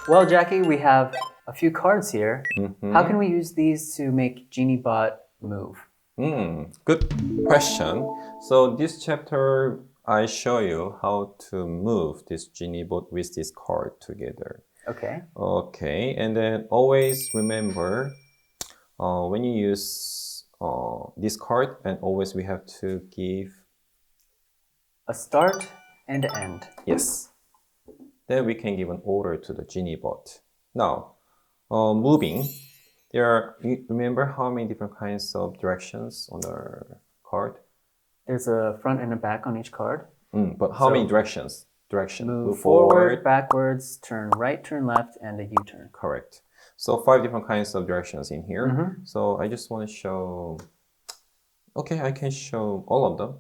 Well, Jackie, we have a few cards here. Mm-hmm. How can we use these to make GENIBOT move? Good question. So this chapter, I show you how to move this GENIBOT with this card together. Okay. Okay, and then always remember when you use this card, and always we have to give A start and an end. yes. Then we can give an order to the GENIBOT. Now, moving. You remember how many different kinds of directions on the card? There's a front and a back on each card. But how many directions? Move forward, backwards, turn right, turn left, and a U-turn. Correct. So 5 different kinds of directions in here. So I just want to show. Okay, I can show all of them.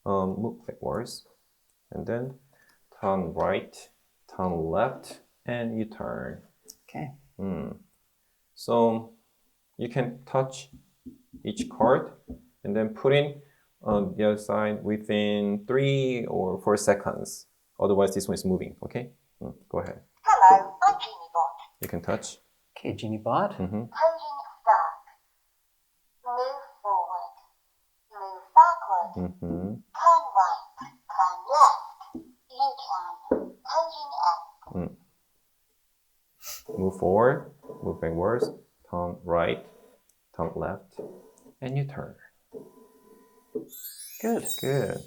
Move backwards, and then turn right, turn left, and you turn. Okay. So you can touch each card and then put in on the other side within 3 or 4 seconds. Otherwise, this one is moving. Okay, go ahead. Hello, I'm GENIBOT. You can touch. Okay, GENIBOT. Coding start. Move forward. Move backward. Turn right. Turn left. U-turn. Coding end. Move forward, move backwards, turn right, turn left, and you turn. Good. Good.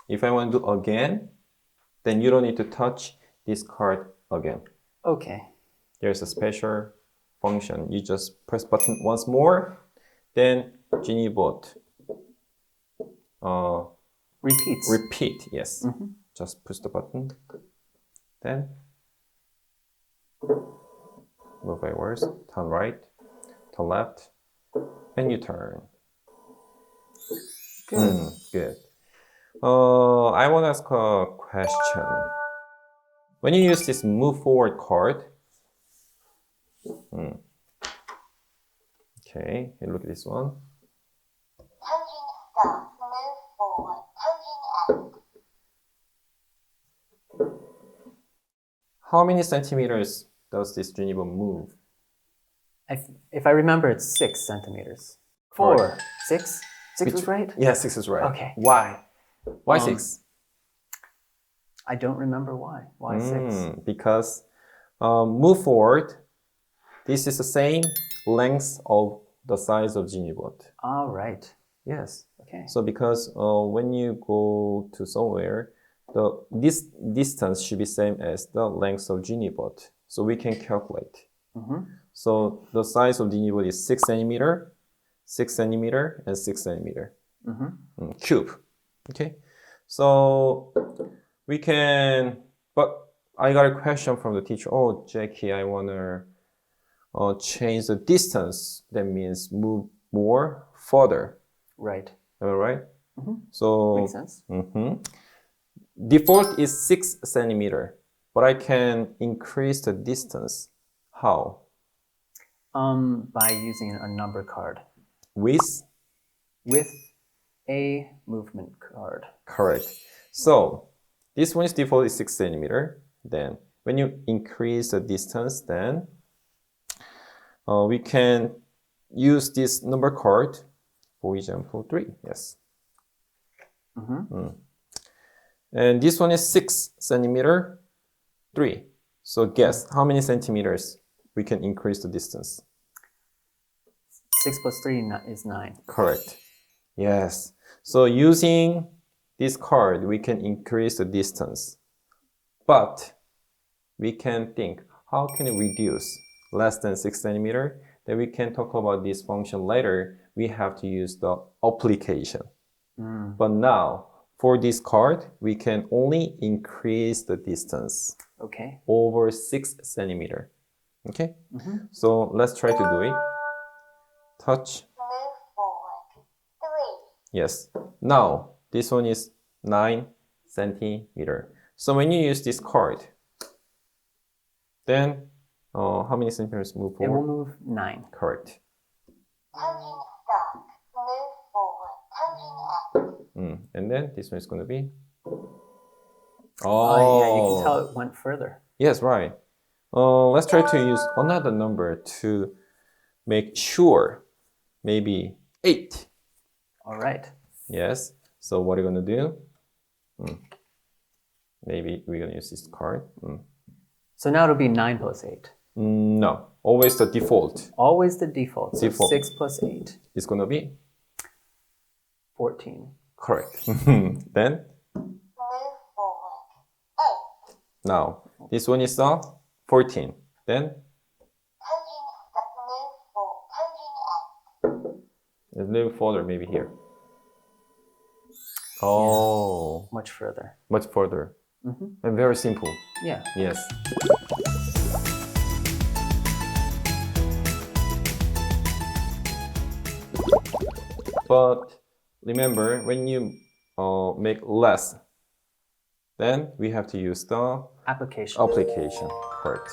If I want to do again, then you don't need to touch this card again. Okay. There's a special function. You just press button once more, then GENIBOT Repeats. repeat. Yes. Just push the button. Then move backwards, turn right, turn left, and you turn. Good. Good. I want to ask a question. When you use this move forward card, okay, you look at this one. Coding start. Move forward. Coding end. How many centimeters does this GENIBOT move? If I remember, it's 6 centimeters. 4. Correct. 6? 6 was right? Yeah, 6 is right. Okay. Why? Why 6? I don't remember why. Why 6? Because move forward, this is the same length of the size of GENIBOT. All right. Yes. Okay. So because when you go to somewhere, this distance should be same as the length of GENIBOT. So we can calculate. So the size of GENIBOT is 6 centimeter, 6 centimeter, and 6 centimeter. Cube. Okay. So we can, but I got a question from the teacher. Oh, Jackie, I want to change the distance. That means move more further. Right. Am I right? So Makes sense. Default is 6 centimeter, but I can increase the distance. How? By using a number card. With a movement card. correct. So this one is default is 6 centimeter. Then when you increase the distance, then we can use this number card. For example, 3. Yes. And this one is 6 centimeter, 3. So guess how many centimeters we can increase the distance? 6 plus 3 is 9. Correct. Yes. So using this card, we can increase the distance. But we can think, how can we reduce less than 6 centimeter? Then we can talk about this function later. We have to use the application. But now, for this card, we can only increase the distance Okay. over 6 centimeter. Okay? So let's try to do it. Touch. Move forward. 3. Yes. Now, this one is 9 centimeter. So when you use this card, then how many centimeters move It will forward? move 9. Correct. Coding start. Move forward. Coding end. And then this one is going to be. Oh, yeah, you can tell it went further. Yes, right. Let's try to use another number to make sure. Maybe 8. All right. Yes. So what are you going to do? Maybe we're going to use this card. So now it'll be 9 plus 8. No. Always the default. Always the default. So Default. 6 plus 8. It's going to be 14. correct. Then, Move forward. 8. now, this one is 14. Then, Counting stop. Move forward. Counting up. a little further, maybe here. Oh, Much further. much further. And very simple. Yeah. Yes. But remember, when you make less, then we have to use the Application. application part.